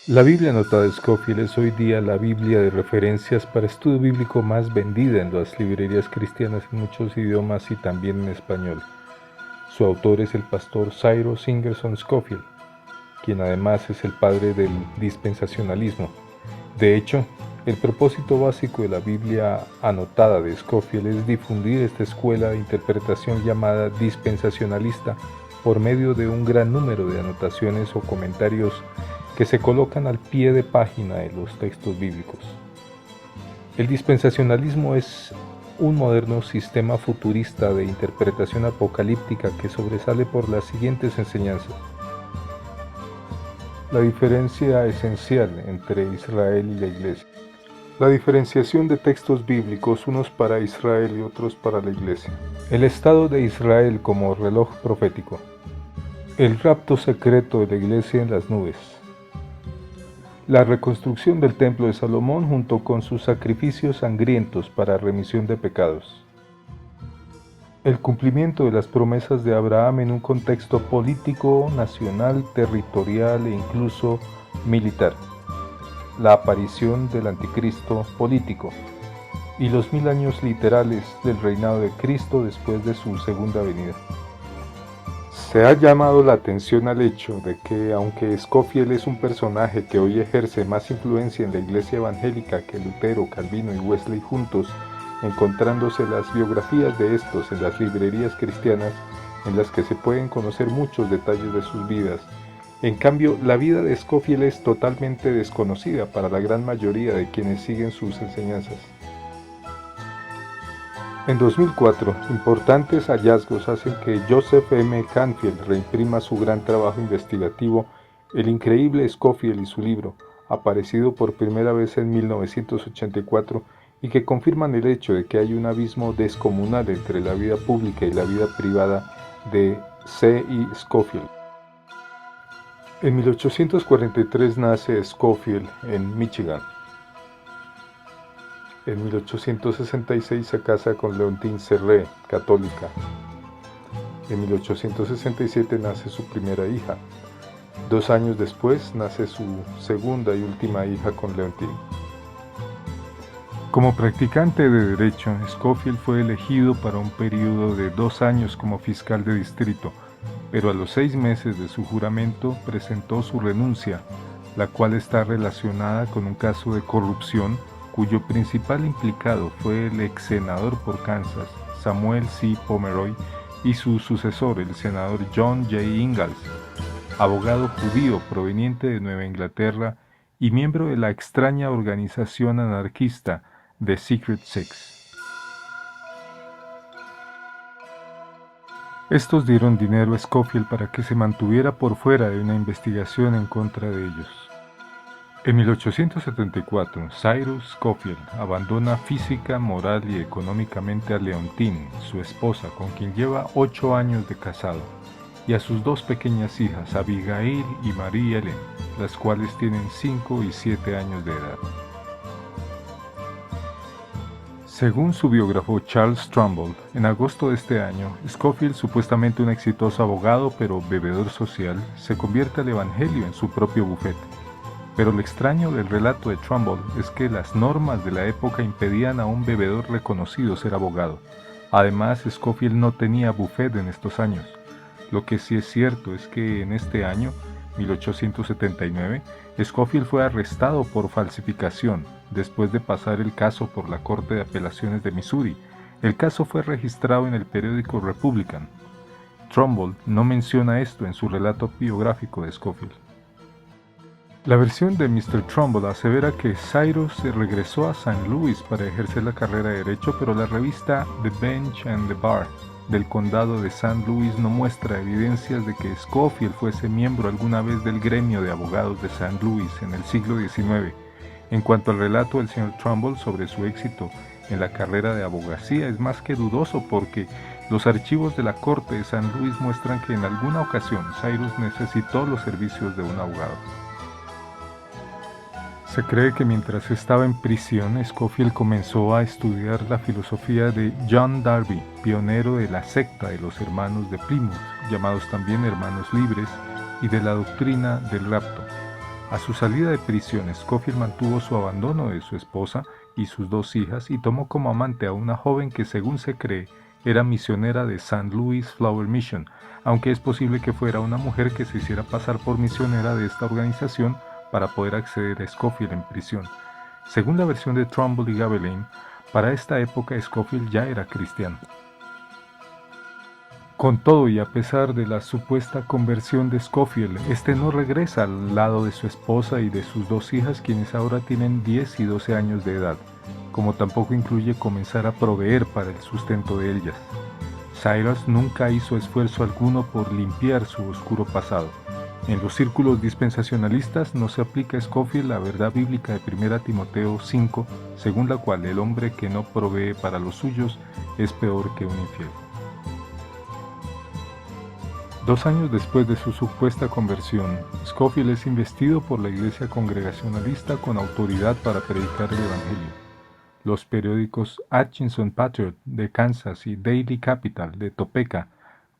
La Biblia anotada de Scofield es hoy día la Biblia de referencias para estudio bíblico más vendida en las librerías cristianas en muchos idiomas y también en español. Su autor es el pastor Cyrus Ingerson Scofield, quien además es el padre del dispensacionalismo. De hecho, el propósito básico de la Biblia anotada de Scofield es difundir esta escuela de interpretación llamada dispensacionalista por medio de un gran número de anotaciones o comentarios que se colocan al pie de página de los textos bíblicos. El dispensacionalismo es un moderno sistema futurista de interpretación apocalíptica que sobresale por las siguientes enseñanzas. La diferencia esencial entre Israel y la Iglesia. La diferenciación de textos bíblicos, unos para Israel y otros para la Iglesia. El estado de Israel como reloj profético. El rapto secreto de la Iglesia en las nubes. La reconstrucción del Templo de Salomón junto con sus sacrificios sangrientos para remisión de pecados. El cumplimiento de las promesas de Abraham en un contexto político, nacional, territorial e incluso militar. La aparición del anticristo político y los 1000 años literales del reinado de Cristo después de su segunda venida. Se ha llamado la atención al hecho de que, aunque Scofield es un personaje que hoy ejerce más influencia en la iglesia evangélica que Lutero, Calvino y Wesley juntos, encontrándose las biografías de estos en las librerías cristianas, en las que se pueden conocer muchos detalles de sus vidas, en cambio, la vida de Scofield es totalmente desconocida para la gran mayoría de quienes siguen sus enseñanzas. En 2004, importantes hallazgos hacen que Joseph M. Canfield reimprima su gran trabajo investigativo El increíble Scofield y su libro, aparecido por primera vez en 1984, y que confirman el hecho de que hay un abismo descomunal entre la vida pública y la vida privada de C. E. Scofield. En 1843 nace Scofield en Michigan. En 1866 se casa con Leontine Serré, católica. En 1867 nace su primera hija. 2 años después nace su segunda y última hija con Leontine. Como practicante de derecho, Scofield fue elegido para un periodo de 2 años como fiscal de distrito, pero a los 6 meses de su juramento presentó su renuncia, la cual está relacionada con un caso de corrupción cuyo principal implicado fue el ex senador por Kansas, Samuel C. Pomeroy, y su sucesor, el senador John J. Ingalls, abogado judío proveniente de Nueva Inglaterra y miembro de la extraña organización anarquista The Secret Six. Estos dieron dinero a Scofield para que se mantuviera por fuera de una investigación en contra de ellos. En 1874, Cyrus Scofield abandona física, moral y económicamente a Leontine, su esposa, con quien lleva 8 años de casado, y a sus 2 pequeñas hijas, Abigail y Marie Ellen, las cuales tienen 5 y 7 años de edad. Según su biógrafo Charles Trumbull, en agosto de este año, Scofield, supuestamente un exitoso abogado pero bebedor social, se convierte al evangelio en su propio bufete. Pero lo extraño del relato de Trumbull es que las normas de la época impedían a un bebedor reconocido ser abogado. Además, Scofield no tenía bufete en estos años. Lo que sí es cierto es que en este año, 1879, Scofield fue arrestado por falsificación después de pasar el caso por la Corte de Apelaciones de Missouri. El caso fue registrado en el periódico Republican. Trumbull no menciona esto en su relato biográfico de Scofield. La versión de Mr. Trumbull asevera que Cyrus se regresó a St. Louis para ejercer la carrera de Derecho, pero la revista The Bench and the Bar del condado de St. Louis no muestra evidencias de que Scofield fuese miembro alguna vez del gremio de abogados de St. Louis en el siglo XIX. En cuanto al relato del Sr. Trumbull sobre su éxito en la carrera de abogacía es más que dudoso porque los archivos de la corte de St. Louis muestran que en alguna ocasión Cyrus necesitó los servicios de un abogado. Se cree que mientras estaba en prisión, Scofield comenzó a estudiar la filosofía de John Darby, pionero de la secta de los hermanos de Plymouth, llamados también hermanos libres, y de la doctrina del rapto. A su salida de prisión, Scofield mantuvo su abandono de su esposa y sus dos hijas y tomó como amante a una joven que, según se cree, era misionera de St. Louis Flower Mission, aunque es posible que fuera una mujer que se hiciera pasar por misionera de esta organización para poder acceder a Scofield en prisión. Según la versión de Trumbull y Gabelin, para esta época Scofield ya era cristiano. Con todo y a pesar de la supuesta conversión de Scofield, este no regresa al lado de su esposa y de sus dos hijas, quienes ahora tienen 10 y 12 años de edad, como tampoco incluye comenzar a proveer para el sustento de ellas. Cyrus nunca hizo esfuerzo alguno por limpiar su oscuro pasado. En los círculos dispensacionalistas no se aplica a Scofield la verdad bíblica de 1 Timoteo 5, según la cual el hombre que no provee para los suyos es peor que un infiel. 2 años después de su supuesta conversión, Scofield es investido por la Iglesia Congregacionalista con autoridad para predicar el Evangelio. Los periódicos Atchison Patriot de Kansas y Daily Capital de Topeka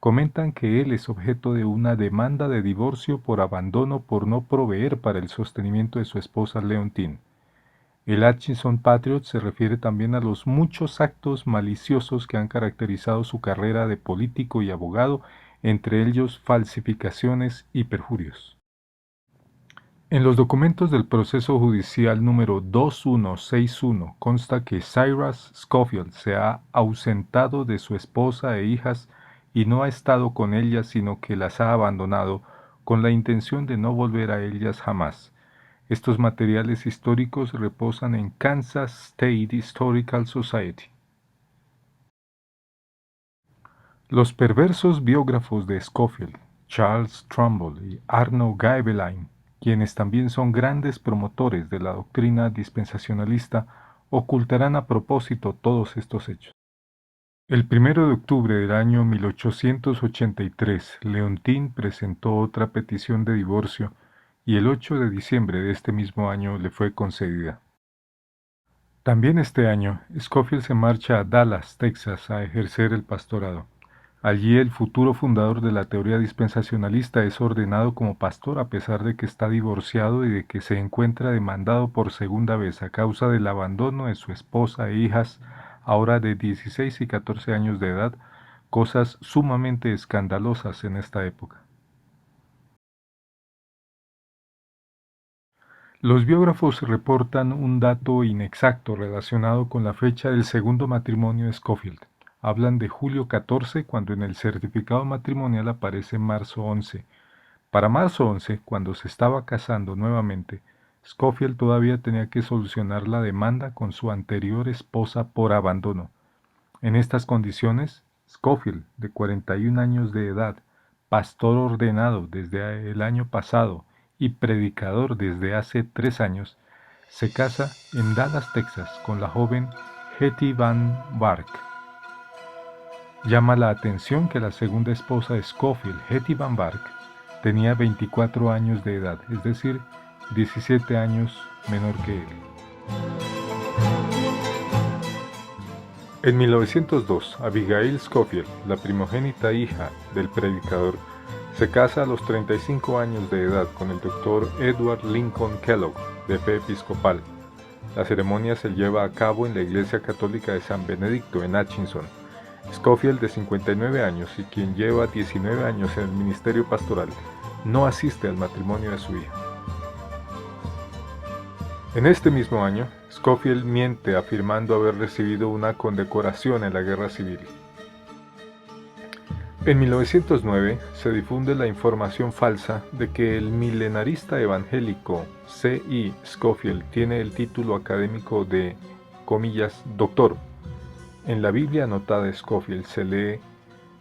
comentan que él es objeto de una demanda de divorcio por abandono por no proveer para el sostenimiento de su esposa Leontine. El Atchison Patriot se refiere también a los muchos actos maliciosos que han caracterizado su carrera de político y abogado, entre ellos falsificaciones y perjurios. En los documentos del proceso judicial número 2161 consta que Cyrus Scofield se ha ausentado de su esposa e hijas y no ha estado con ellas, sino que las ha abandonado con la intención de no volver a ellas jamás. Estos materiales históricos reposan en Kansas State Historical Society. Los perversos biógrafos de Scofield, Charles Trumbull y Arno Gaebelein, quienes también son grandes promotores de la doctrina dispensacionalista, ocultarán a propósito todos estos hechos. El 1 de octubre del año 1883, Leontine presentó otra petición de divorcio y el 8 de diciembre de este mismo año le fue concedida. También este año, Scofield se marcha a Dallas, Texas, a ejercer el pastorado. Allí el futuro fundador de la teoría dispensacionalista es ordenado como pastor a pesar de que está divorciado y de que se encuentra demandado por segunda vez a causa del abandono de su esposa e hijas, ahora de 16 y 14 años de edad, cosas sumamente escandalosas en esta época. Los biógrafos reportan un dato inexacto relacionado con la fecha del segundo matrimonio de Scofield. Hablan de julio 14 cuando en el certificado matrimonial aparece marzo 11. Para marzo 11, cuando se estaba casando nuevamente, Scofield todavía tenía que solucionar la demanda con su anterior esposa por abandono. En estas condiciones, Scofield, de 41 años de edad, pastor ordenado desde el año pasado y predicador desde hace 3 años, se casa en Dallas, Texas, con la joven Hetty Van Bark. Llama la atención que la segunda esposa de Scofield, Hetty Van Bark, tenía 24 años de edad, es decir, 17 años menor que él. En 1902, Abigail Scofield, la primogénita hija del predicador, se casa a los 35 años de edad con el Dr. Edward Lincoln Kellogg, de fe episcopal. La ceremonia se lleva a cabo en la Iglesia Católica de San Benedicto, en Atchison. Scofield, de 59 años y quien lleva 19 años en el ministerio pastoral, no asiste al matrimonio de su hija. En este mismo año, Scofield miente afirmando haber recibido una condecoración en la Guerra Civil. En 1909 se difunde la información falsa de que el milenarista evangélico C. I. Scofield tiene el título académico de, comillas, doctor. En la Biblia anotada de Scofield se lee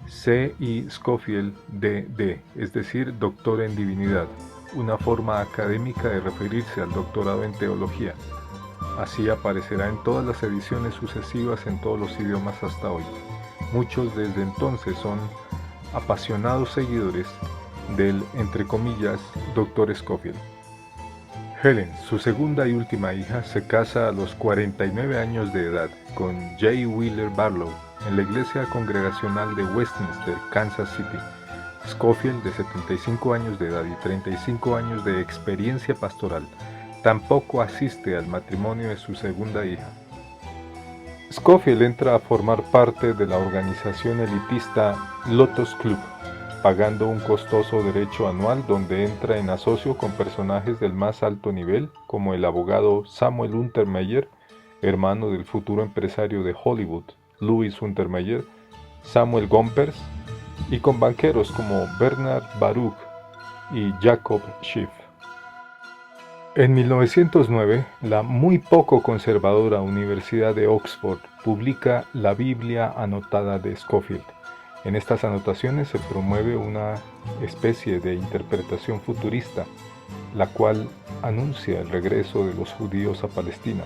C. I. Scofield D.D., es decir, doctor en divinidad, una forma académica de referirse al doctorado en teología. Así aparecerá en todas las ediciones sucesivas en todos los idiomas hasta hoy. Muchos desde entonces son apasionados seguidores del, entre comillas, Dr. Scofield. Helen, su segunda y última hija, se casa a los 49 años de edad con J. Wheeler Barlow en la iglesia congregacional de Westminster, Kansas City. Scofield, de 75 años de edad y 35 años de experiencia pastoral, tampoco asiste al matrimonio de su segunda hija. Scofield entra a formar parte de la organización elitista Lotos Club, pagando un costoso derecho anual donde entra en asocio con personajes del más alto nivel, como el abogado Samuel Untermeyer, hermano del futuro empresario de Hollywood, Louis Untermeyer, Samuel Gompers, y con banqueros como Bernard Baruch y Jacob Schiff. En 1909, la muy poco conservadora Universidad de Oxford publica la Biblia anotada de Scofield. En estas anotaciones se promueve una especie de interpretación futurista, la cual anuncia el regreso de los judíos a Palestina.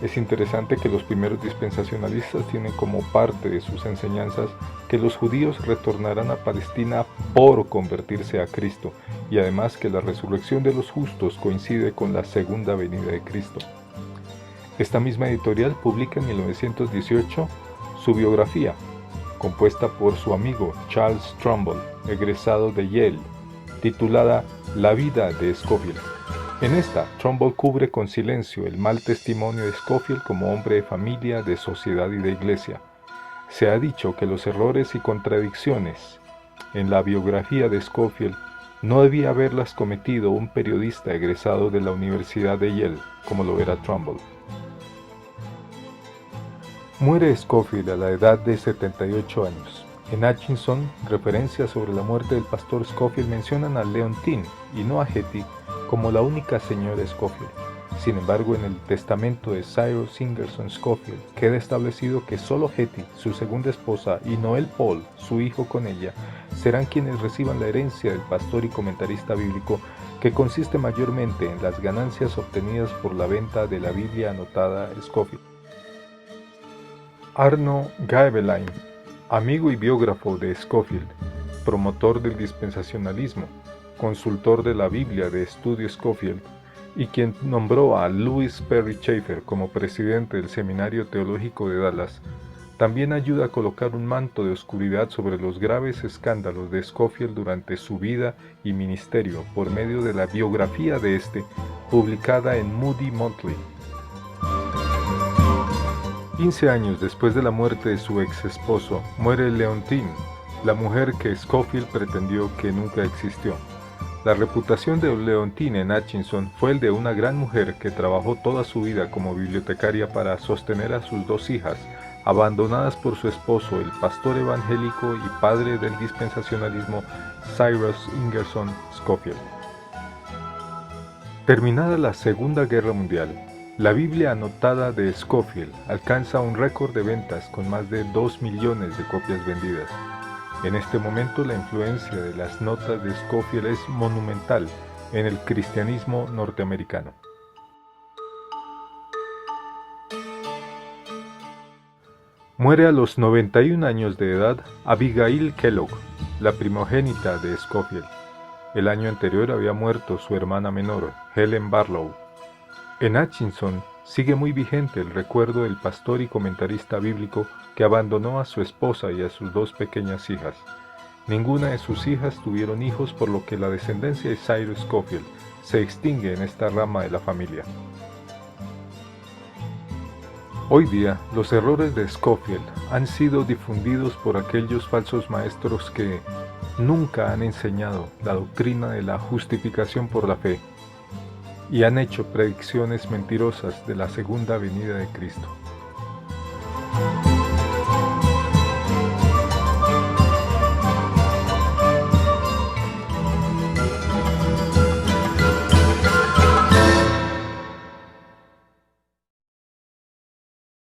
Es interesante que los primeros dispensacionalistas tienen como parte de sus enseñanzas que los judíos retornarán a Palestina por convertirse a Cristo, y además que la resurrección de los justos coincide con la segunda venida de Cristo. Esta misma editorial publica en 1918 su biografía, compuesta por su amigo Charles Trumbull, egresado de Yale, titulada La vida de Scofield. En esta, Trumbull cubre con silencio el mal testimonio de Scofield como hombre de familia, de sociedad y de iglesia. Se ha dicho que los errores y contradicciones en la biografía de Scofield no debía haberlas cometido un periodista egresado de la Universidad de Yale, como lo era Trumbull. Muere Scofield a la edad de 78 años. En Hutchinson, referencias sobre la muerte del pastor Scofield mencionan a Leontine y no a Hetty como la única señora Scofield. Sin embargo, en el testamento de Cyrus Ingerson Scofield queda establecido que solo Hetty, su segunda esposa, y Noel Paul, su hijo con ella, serán quienes reciban la herencia del pastor y comentarista bíblico, que consiste mayormente en las ganancias obtenidas por la venta de la Biblia anotada Scofield. Arno Gaebelein, amigo y biógrafo de Scofield, promotor del dispensacionalismo, consultor de la Biblia de Estudio Scofield, y quien nombró a Louis Perry Chafer como presidente del Seminario Teológico de Dallas, también ayuda a colocar un manto de oscuridad sobre los graves escándalos de Scofield durante su vida y ministerio por medio de la biografía de este, publicada en Moody Monthly. 15 años después de la muerte de su ex esposo, muere Leontine, la mujer que Scofield pretendió que nunca existió. La reputación de Leontine en Hutchinson fue el de una gran mujer que trabajó toda su vida como bibliotecaria para sostener a sus dos hijas, abandonadas por su esposo, el pastor evangélico y padre del dispensacionalismo Cyrus Ingerson Scofield. Terminada la Segunda Guerra Mundial, la Biblia anotada de Scofield alcanza un récord de ventas con más de 2 millones de copias vendidas. En este momento la influencia de las notas de Scofield es monumental en el cristianismo norteamericano. Muere a los 91 años de edad Abigail Kellogg, la primogénita de Scofield. El año anterior había muerto su hermana menor, Helen Barlow. En Hutchinson sigue muy vigente el recuerdo del pastor y comentarista bíblico que abandonó a su esposa y a sus dos pequeñas hijas. Ninguna de sus hijas tuvieron hijos, por lo que la descendencia de Cyrus Scofield se extingue en esta rama de la familia. Hoy día, los errores de Scofield han sido difundidos por aquellos falsos maestros que nunca han enseñado la doctrina de la justificación por la fe y han hecho predicciones mentirosas de la segunda venida de Cristo.